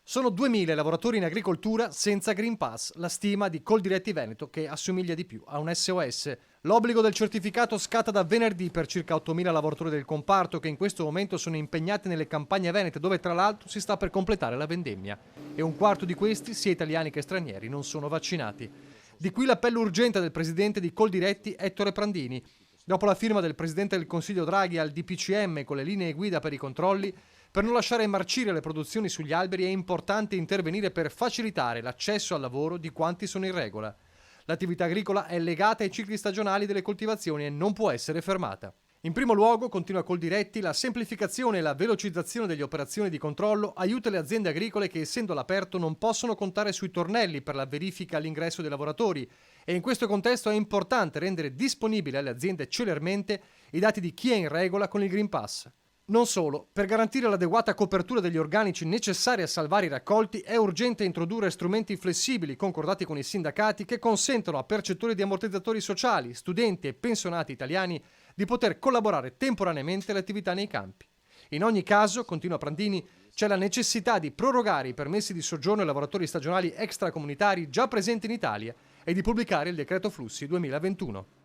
Sono 2000 i lavoratori in agricoltura senza Green Pass, la stima di Coldiretti Veneto, che assomiglia di più a un SOS. L'obbligo del certificato scatta da venerdì per circa 8000 lavoratori del comparto che in questo momento sono impegnati nelle campagne venete, dove tra l'altro si sta per completare la vendemmia. E un quarto di questi, sia italiani che stranieri, non sono vaccinati. Di qui l'appello urgente del presidente di Coldiretti, Ettore Prandini. Dopo la firma del presidente del Consiglio Draghi al DPCM con le linee guida per i controlli, per non lasciare marcire le produzioni sugli alberi è importante intervenire per facilitare l'accesso al lavoro di quanti sono in regola. L'attività agricola è legata ai cicli stagionali delle coltivazioni e non può essere fermata. In primo luogo, continua Coldiretti, la semplificazione e la velocizzazione delle operazioni di controllo aiuta le aziende agricole che, essendo all'aperto, non possono contare sui tornelli per la verifica all'ingresso dei lavoratori e in questo contesto è importante rendere disponibili alle aziende celermente i dati di chi è in regola con il Green Pass. Non solo, per garantire l'adeguata copertura degli organici necessari a salvare i raccolti è urgente introdurre strumenti flessibili concordati con i sindacati che consentano a percettori di ammortizzatori sociali, studenti e pensionati italiani di poter collaborare temporaneamente alle attività nei campi. In ogni caso, continua Prandini, c'è la necessità di prorogare i permessi di soggiorno ai lavoratori stagionali extracomunitari già presenti in Italia e di pubblicare il decreto flussi 2021.